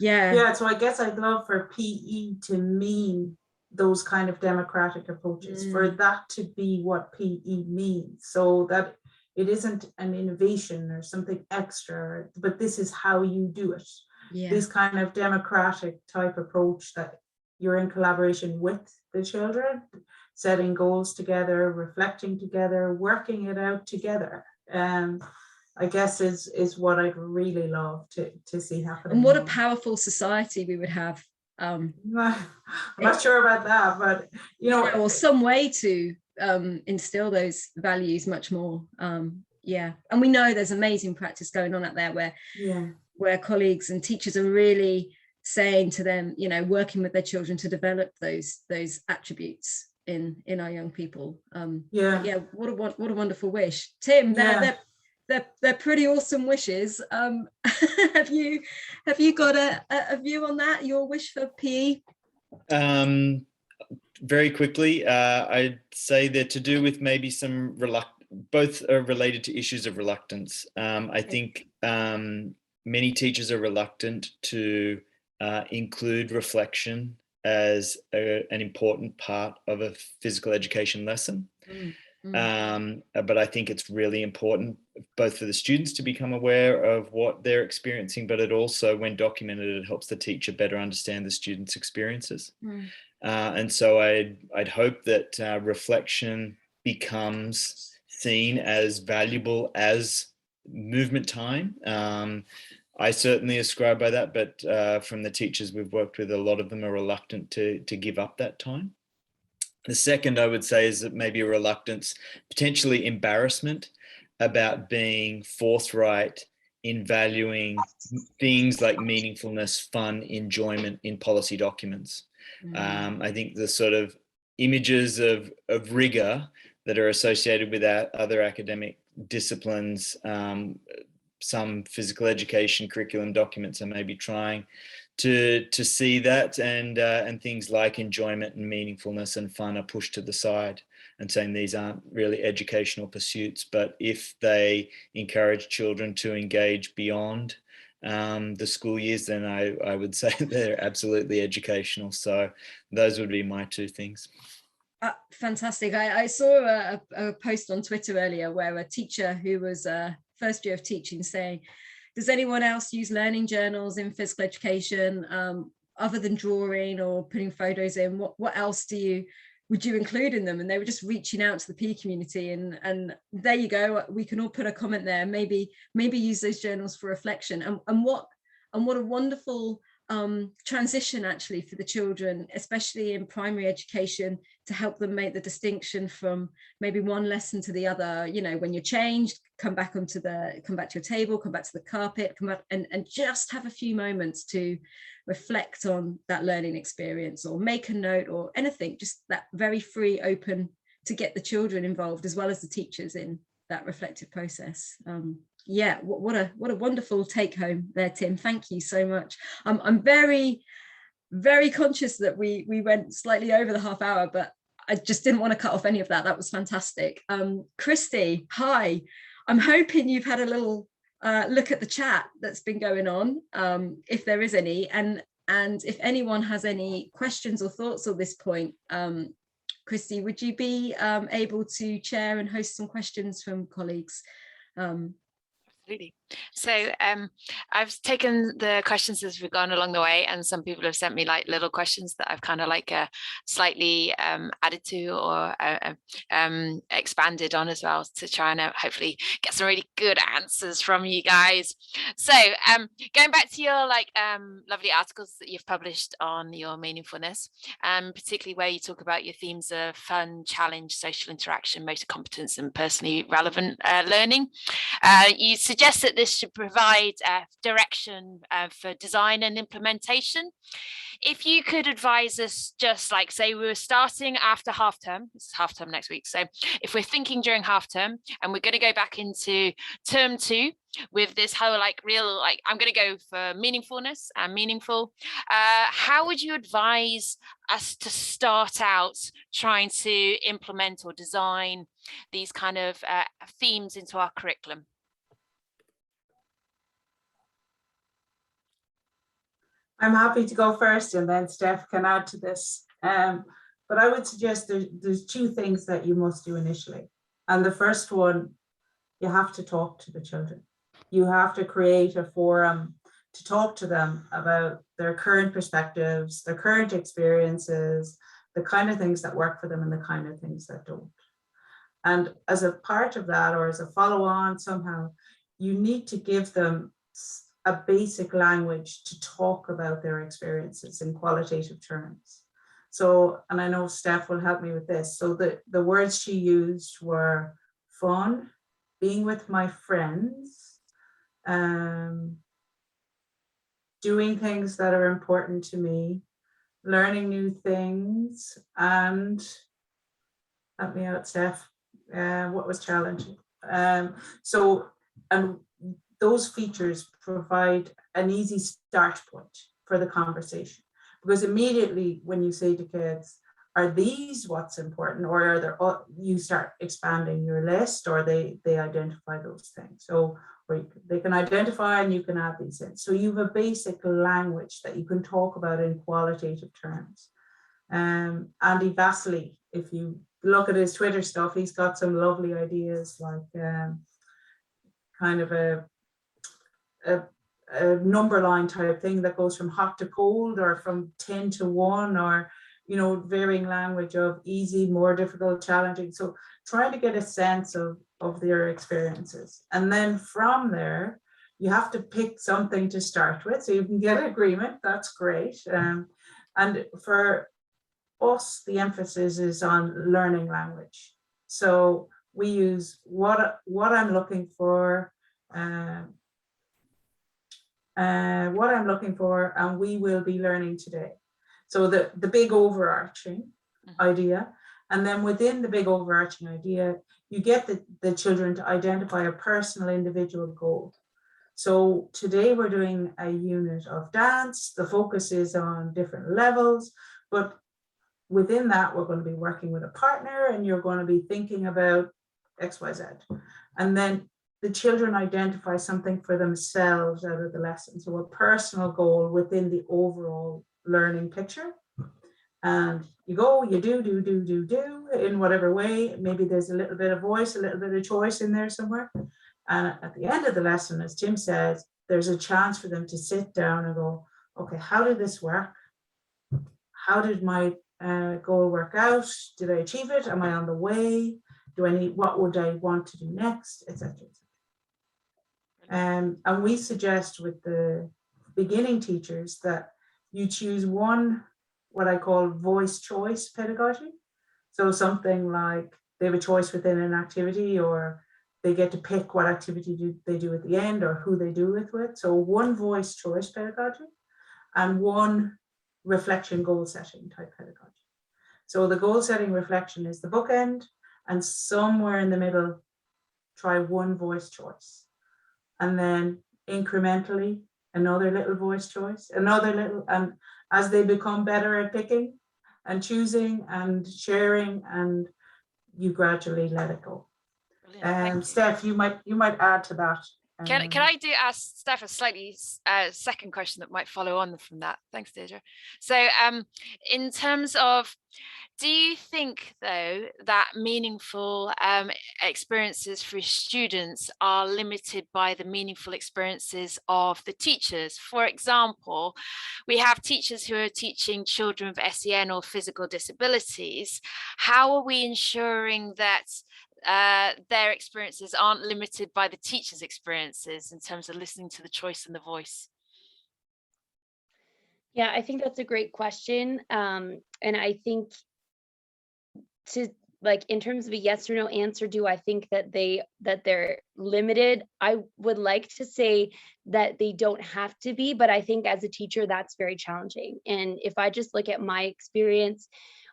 I guess I'd love for PE to mean those kind of democratic approaches, for that to be what PE means, so that it isn't an innovation or something extra, but this is how you do it. This kind of democratic type approach, that you're in collaboration with the children, setting goals together, reflecting together, working it out together. I guess is what I'd really love to see happen. And what a powerful society we would have. I'm not sure about that, but you know, or some way to instill those values much more. And we know there's amazing practice going on out there where colleagues and teachers are really saying to them, you know, working with their children to develop those attributes in our young people. What a wonderful wish, Tim. They're pretty awesome wishes. Have you got a view on that? Your wish for PE? very quickly, I'd say they're to do with maybe some both are related to issues of reluctance. I think many teachers are reluctant to include reflection as an important part of a physical education lesson. But I think it's really important both for the students to become aware of what they're experiencing, but it also, when documented, it helps the teacher better understand the students' experiences. And so I'd hope that reflection becomes seen as valuable as movement time. I certainly ascribe by that, but from the teachers we've worked with, a lot of them are reluctant to give up that time. The second, I would say, is that maybe a reluctance, potentially embarrassment about being forthright in valuing things like meaningfulness, fun, enjoyment in policy documents. I think the sort of images of rigor that are associated with other academic disciplines, some physical education curriculum documents are maybe trying to see that, and things like enjoyment and meaningfulness and fun are pushed to the side and saying these aren't really educational pursuits. But if they encourage children to engage beyond the school years, then I would say they're absolutely educational. So those would be my two things. Fantastic. I saw a post on Twitter earlier where a teacher who was first year of teaching saying, does anyone else use learning journals in physical education other than drawing or putting photos in? What else would you include in them? And they were just reaching out to the PE community, and there you go. We can all put a comment there. Maybe use those journals for reflection. And what a wonderful transition actually for the children, especially in primary education, to help them make the distinction from maybe one lesson to the other. You know, when you're changed, come back to your table, come back to the carpet, come back and just have a few moments to reflect on that learning experience, or make a note or anything, just that very free, open, to get the children involved as well as the teachers in that reflective process. Yeah, what a wonderful take home there, Tim. Thank you so much. I'm very, very conscious that we went slightly over the half hour, but I just didn't want to cut off any of that. That was fantastic. Christy, hi. I'm hoping you've had a little look at the chat that's been going on, if there is any, and if anyone has any questions or thoughts at this point. Christy, would you be able to chair and host some questions from colleagues? Absolutely. So I've taken the questions as we've gone along the way, and some people have sent me like little questions that I've kind of like slightly added to or expanded on as well, to try and hopefully get some really good answers from you guys. So going back to your like lovely articles that you've published on your meaningfulness, particularly where you talk about your themes of fun, challenge, social interaction, motor competence, and personally relevant learning, you suggest that this should provide direction for design and implementation. If you could advise us, just like, say we were starting after half term, this is half term next week, so if we're thinking during half term and we're going to go back into term 2 with this whole like real, like I'm going to go for meaningfulness and meaningful, how would you advise us to start out trying to implement or design these kind of themes into our curriculum? I'm happy to go first, and then Steph can add to this. But I would suggest there's two things that you must do initially. And the first one, you have to talk to the children. You have to create a forum to talk to them about their current perspectives, their current experiences, the kind of things that work for them and the kind of things that don't. And as a part of that, or as a follow-on somehow, you need to give them a basic language to talk about their experiences in qualitative terms. So, and I know Steph will help me with this. So the words she used were fun, being with my friends, doing things that are important to me, learning new things, and help me out, Steph. What was challenging? And those features provide an easy start point for the conversation, because immediately when you say to kids, are these what's important, or are there, you start expanding your list, or they identify those things. So they can identify and you can add these in. So you have a basic language that you can talk about in qualitative terms. Andy Vasily, if you look at his Twitter stuff, he's got some lovely ideas, like kind of a number line type thing that goes from hot to cold, or from 10 to 1, or, you know, varying language of easy, more difficult, challenging. So trying to get a sense of their experiences. And then from there, you have to pick something to start with. So you can get agreement, that's great. And for us, the emphasis is on learning language. So we use what I'm looking for, and we will be learning today. So the big overarching idea, and then within the big overarching idea, you get the children to identify a personal individual goal. So today we're doing a unit of dance. The focus is on different levels, but within that, we're going to be working with a partner, and you're going to be thinking about X, Y, Z. And then the children identify something for themselves out of the lesson. So a personal goal within the overall learning picture. And you go, you do in whatever way. Maybe there's a little bit of voice, a little bit of choice in there somewhere. And at the end of the lesson, as Tim says, there's a chance for them to sit down and go, okay, how did this work? How did my goal work out? Did I achieve it? Am I on the way? What would I want to do next, etc. And we suggest with the beginning teachers that you choose one, what I call voice choice pedagogy. So something like they have a choice within an activity, or they get to pick what activity they do at the end, or who they do it with. So one voice choice pedagogy, and one reflection goal setting type pedagogy. So the goal setting reflection is the bookend, and somewhere in the middle, try one voice choice. And then incrementally, another little voice choice, another little, and as they become better at picking and choosing and sharing, and you gradually let it go. Steph, you might add to that. Can I ask Steph a slightly second question that might follow on from that? Thanks, Déirdre. So in terms of, do you think, though, that meaningful experiences for students are limited by the meaningful experiences of the teachers? For example, we have teachers who are teaching children with SEN or physical disabilities. How are we ensuring that their experiences aren't limited by the teacher's experiences in terms of listening to the choice and the voice? Yeah, I think that's a great question. And I think in terms of a yes or no answer, do I think that they're limited? I would like to say that they don't have to be, but I think as a teacher, that's very challenging. And if I just look at my experience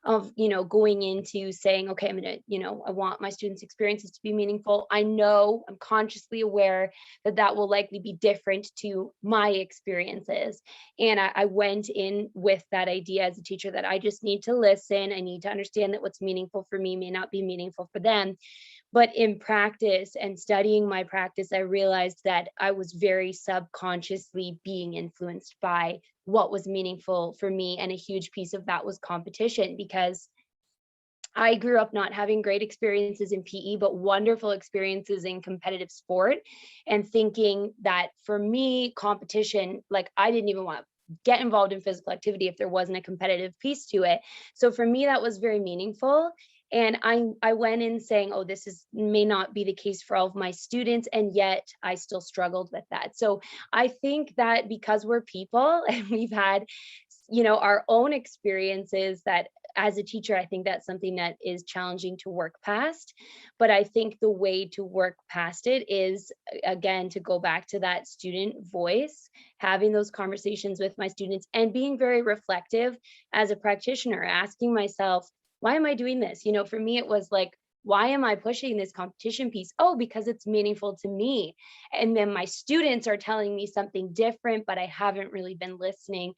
of, going into saying, okay, I'm going to, I want my students' experiences to be meaningful. I know, I'm consciously aware that will likely be different to my experiences. And I went in with that idea as a teacher that I just need to listen. I need to understand that what's meaningful for me may not be meaningful for them. But in practice and studying my practice, I realized that I was very subconsciously being influenced by what was meaningful for me. And a huge piece of that was competition, because I grew up not having great experiences in PE, but wonderful experiences in competitive sport, and thinking that for me, competition, like I didn't even want to get involved in physical activity if there wasn't a competitive piece to it. So for me, that was very meaningful. And I went in saying, oh, may not be the case for all of my students. And yet I still struggled with that. So I think that because we're people and we've had, our own experiences, that as a teacher, I think that's something that is challenging to work past. But I think the way to work past it is, again, to go back to that student voice, having those conversations with my students, and being very reflective as a practitioner, asking myself, why am I doing this? For me, it was like, why am I pushing this competition piece? Oh, because it's meaningful to me. And then my students are telling me something different, but I haven't really been listening.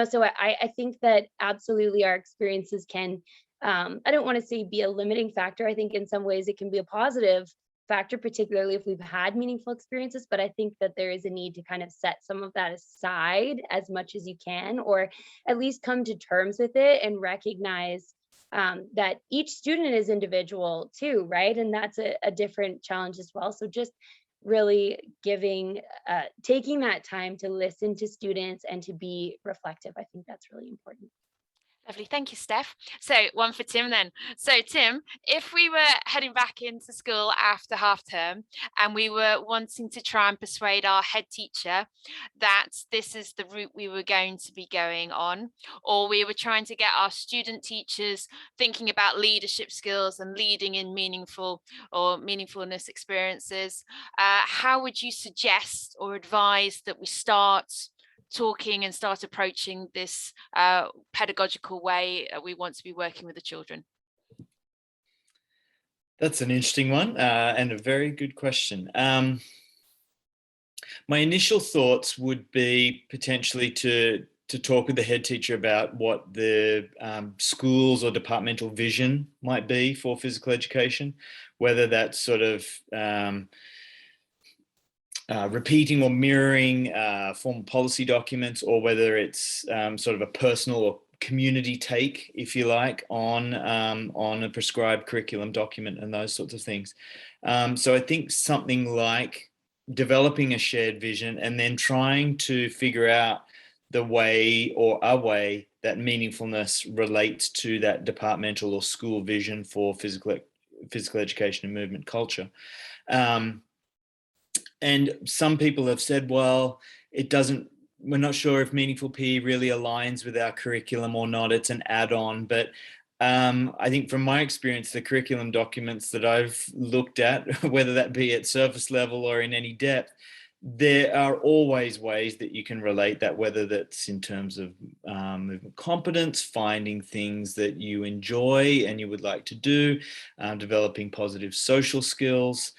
So I think that absolutely our experiences can, I don't want to say be a limiting factor. I think in some ways it can be a positive factor, particularly if we've had meaningful experiences, but I think that there is a need to kind of set some of that aside as much as you can, or at least come to terms with it and recognize that each student is individual too, right? And that's a different challenge as well. So just really taking that time to listen to students and to be reflective. I think that's really important. Lovely. Thank you, Steph. So one for Tim then. So Tim, if we were heading back into school after half term and we were wanting to try and persuade our head teacher that this is the route we were going to be going on, or we were trying to get our student teachers thinking about leadership skills and leading in meaningful or meaningfulness experiences, how would you suggest or advise that we start talking and start approaching this pedagogical way we want to be working with the children? That's an interesting one and a very good question. My initial thoughts would be potentially to talk with the head teacher about what the schools or departmental vision might be for physical education, whether that's sort of repeating or mirroring formal policy documents, or whether it's sort of a personal or community take, if you like, on a prescribed curriculum document and those sorts of things. So I think something like developing a shared vision and then trying to figure out the way or a way that meaningfulness relates to that departmental or school vision for physical education and movement culture. And some people have said, well, we're not sure if meaningful PE really aligns with our curriculum or not. It's an add-on. But I think from my experience, the curriculum documents that I've looked at, whether that be at surface level or in any depth, there are always ways that you can relate that, whether that's in terms of movement competence, finding things that you enjoy and you would like to do, developing positive social skills,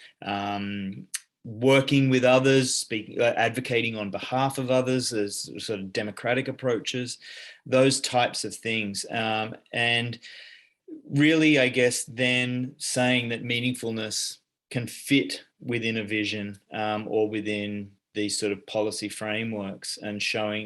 working with others, advocating on behalf of others as sort of democratic approaches, those types of things. And really, I guess, then saying that meaningfulness can fit within a vision or within these sort of policy frameworks, and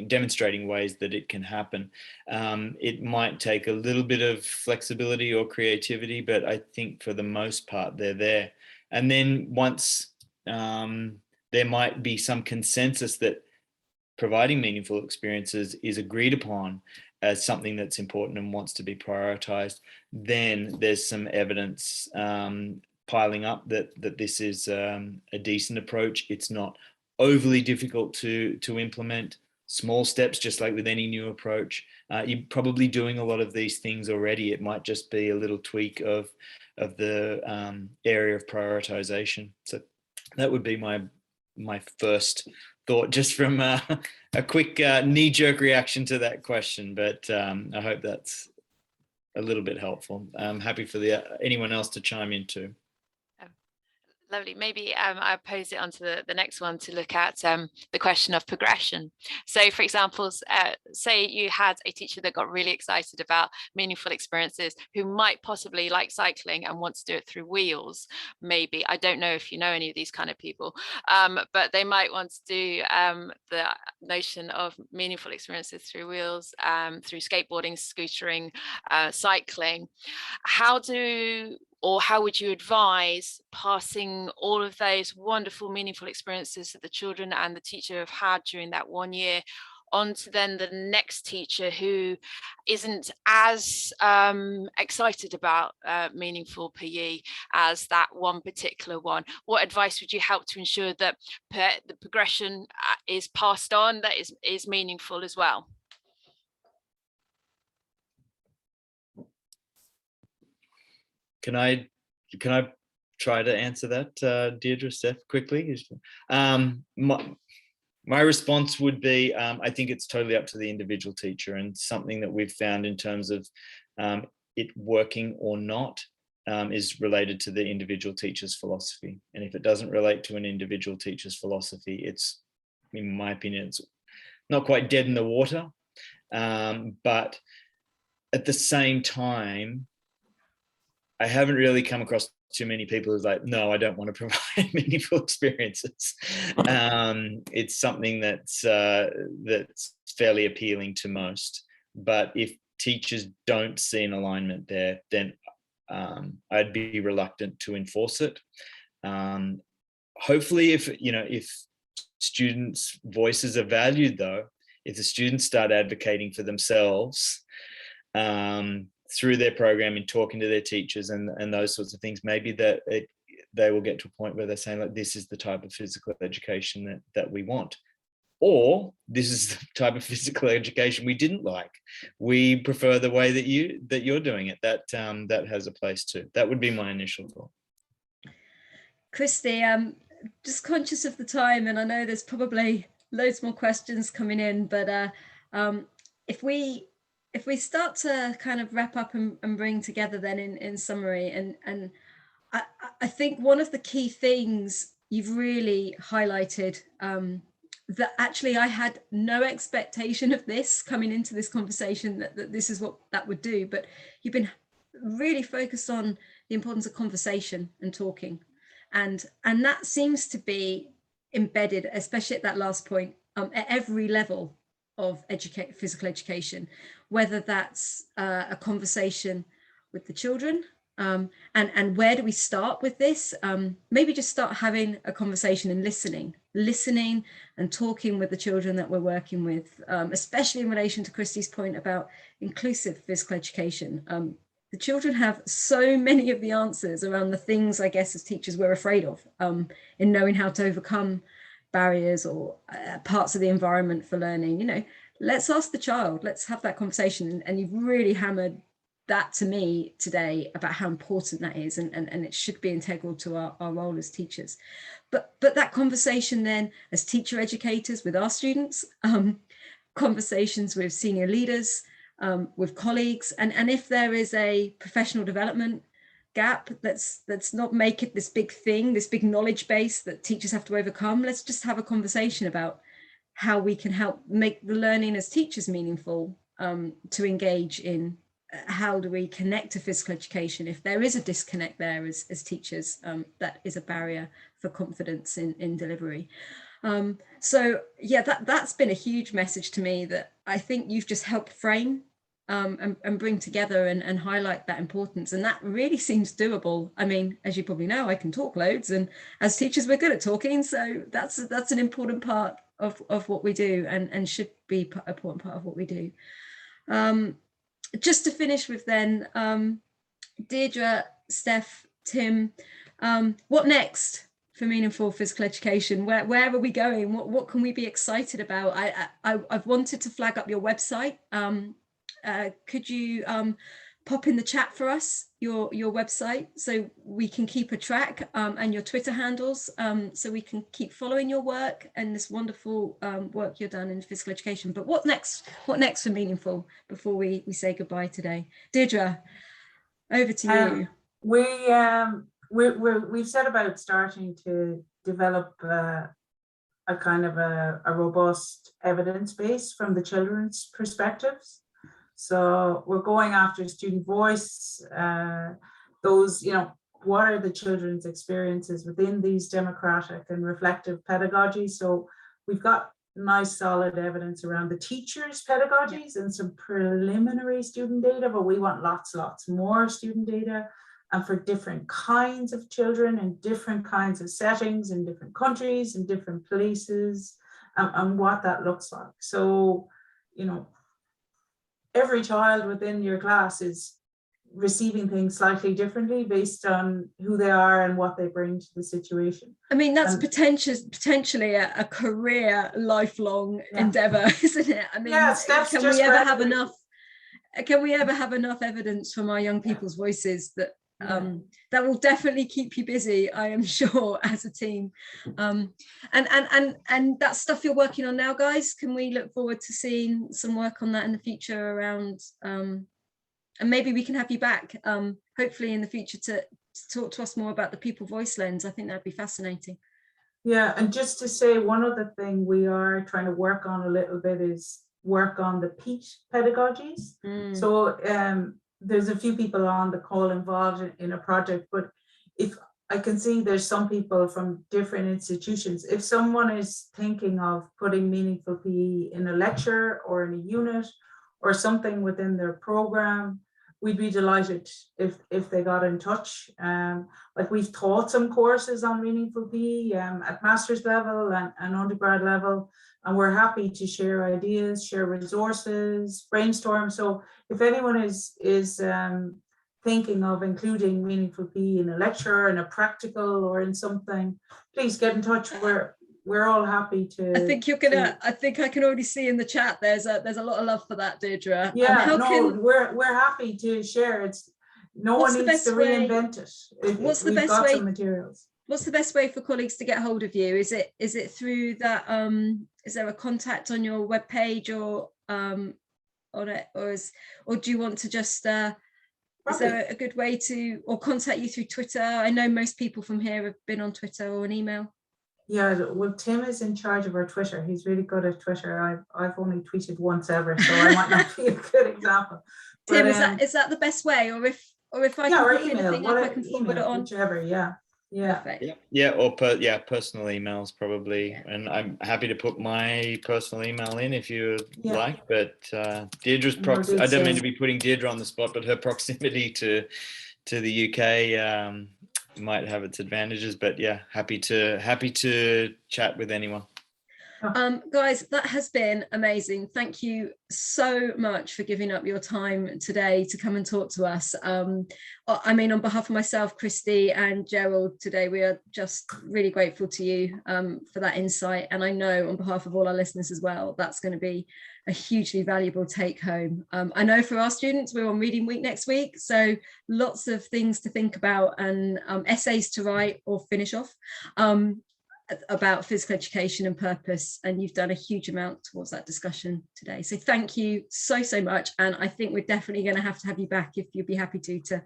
demonstrating ways that it can happen. It might take a little bit of flexibility or creativity, but I think for the most part, they're there. And then once there might be some consensus that providing meaningful experiences is agreed upon as something that's important and wants to be prioritized, then there's some evidence piling up that this is a decent approach. It's not overly difficult to implement. Small steps, just like with any new approach. You're probably doing a lot of these things already. It might just be a little tweak of the area of prioritization. So that would be my first thought, just from a quick knee-jerk reaction to that question. But I hope that's a little bit helpful. I'm happy for anyone else to chime in too. Lovely. Maybe I pose it onto the next one to look at the question of progression. So, for example, say you had a teacher that got really excited about meaningful experiences, who might possibly like cycling and want to do it through wheels. Maybe, I don't know if you know any of these kind of people, but they might want to do the notion of meaningful experiences through wheels, through skateboarding, scootering, cycling. How would you advise passing all of those wonderful, meaningful experiences that the children and the teacher have had during that 1 year on to then the next teacher who isn't as excited about meaningful PE as that one particular one? What advice would you help to ensure that the progression is passed on, that is meaningful as well? Can I try to answer that, Déirdre, Steph, quickly? My response would be, I think it's totally up to the individual teacher, and something that we've found in terms of it working or not is related to the individual teacher's philosophy. And if it doesn't relate to an individual teacher's philosophy, it's, in my opinion, it's not quite dead in the water. But at the same time, I haven't really come across too many people who's like, no, I don't want to provide meaningful experiences. It's something that's fairly appealing to most. But if teachers don't see an alignment there, then I'd be reluctant to enforce it. Hopefully, if students' voices are valued, though, if the students start advocating for themselves through their program and talking to their teachers and those sorts of things, maybe that they will get to a point where they're saying, like, this is the type of physical education that we want. Or this is the type of physical education we didn't like. We prefer the way that you're doing it. That has a place too. That would be my initial thought. Christy, just conscious of the time, and I know there's probably loads more questions coming in, but if we start to kind of wrap up and bring together then in summary, and I think one of the key things you've really highlighted, that actually I had no expectation of this coming into this conversation, that this is what that would do, but you've been really focused on the importance of conversation and talking, and that seems to be embedded, especially at that last point, at every level of physical education, whether that's a conversation with the children, and where do we start with this? Maybe just start having a conversation and listening and talking with the children that we're working with, especially in relation to Christy's point about inclusive physical education. The children have so many of the answers around the things, I guess, as teachers we're afraid of, in knowing how to overcome barriers or parts of the environment for learning. Let's ask the child, let's have that conversation. And you've really hammered that to me today about how important that is, and it should be integral to our role as teachers. But that conversation then as teacher educators with our students, conversations with senior leaders, with colleagues, and if there is a professional development gap, let's not make it this big thing, this big knowledge base that teachers have to overcome. Let's just have a conversation about how we can help make the learning as teachers meaningful, to engage in how do we connect to physical education. If there is a disconnect there as teachers, that is a barrier for confidence in delivery. So yeah, that's been a huge message to me that I think you've just helped frame and bring together and highlight that importance. And that really seems doable. I mean, as you probably know, I can talk loads, and as teachers, we're good at talking. So that's an important part of what we do, and should be an important part of what we do. Just to finish with then, Déirdre, Steph, Tim, what next for meaningful physical education? Where are we going? What can we be excited about? I've wanted to flag up your website. Could you pop in the chat for us your website so we can keep a track, and your Twitter handles, so we can keep following your work and this wonderful work you've done in physical education. But what next for meaningful before we say goodbye today? Déirdre, over to you. We've set about starting to develop a kind of a robust evidence base from the children's perspectives. So we're going after student voice, those, what are the children's experiences within these democratic and reflective pedagogies? So we've got nice solid evidence around the teachers' pedagogies and some preliminary student data, but we want lots more student data, and for different kinds of children and different kinds of settings in different countries and different places, and what that looks like. So, every child within your class is receiving things slightly differently based on who they are and what they bring to the situation. I mean, that's potentially a career lifelong endeavor, isn't it? I mean, can we ever have enough evidence from our young people's voices that that will definitely keep you busy, I am sure, as a team. And that stuff you're working on now, guys, can we look forward to seeing some work on that in the future around, and maybe we can have you back hopefully in the future to talk to us more about the pupil voice lens. I think that'd be fascinating. Yeah, and just to say one other thing we are trying to work on a little bit is work on the PEAT pedagogies. So there's a few people on the call involved in a project, but if I can see there's some people from different institutions, if someone is thinking of putting meaningful PE in a lecture or in a unit or something within their program, we'd be delighted if they got in touch. Like we've taught some courses on meaningful PE at master's level and undergrad level, and we're happy to share ideas, share resources, brainstorm. So if anyone is thinking of including meaningful PE in a lecture, in a practical, or in something, please get in touch. We're all happy to. I think you're gonna. I think I can already see in the chat. There's a lot of love for that, Déirdre. Yeah, we're happy to share. It's no one needs to reinvent it. We've got some materials. What's the best way for colleagues to get hold of you? Is it through that? Is there a contact on your webpage or on it, or do you want to just? Is there a good way to or contact you through Twitter? I know most people from here have been on Twitter or an email. Yeah, well, Tim is in charge of our Twitter. He's really good at Twitter. I've only tweeted once ever, so I might not be a good example. Tim, is that the best way, or if I can pick anything up, I can forward it on. Whichever, yeah. Perfect. Yeah, or personal emails probably, and I'm happy to put my personal email in if you like. But Deirdre's I don't mean to be putting Déirdre on the spot, but her proximity to the UK might have its advantages. But yeah, happy to chat with anyone. Guys, that has been amazing. Thank you so much for giving up your time today to come and talk to us. I mean, on behalf of myself, Christy, and Gerald today, we are just really grateful to you for that insight. And I know on behalf of all our listeners as well, that's going to be a hugely valuable take home. I know for our students, we're on reading week next week, so lots of things to think about and essays to write or finish off. About physical education and purpose, and you've done a huge amount towards that discussion today, so thank you so much. And I think we're definitely going to have you back if you'd be happy to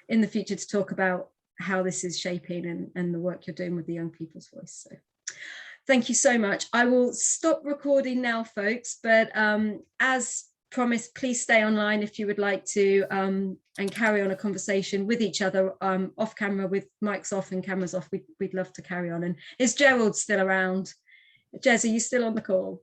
in the future to talk about how this is shaping and the work you're doing with the young people's voice. So thank you so much. I will stop recording now, folks, but as promised, please stay online if you would like to and carry on a conversation with each other off camera with mics off and cameras off. We'd love to carry on. And is Gerald still around? Jez, are you still on the call?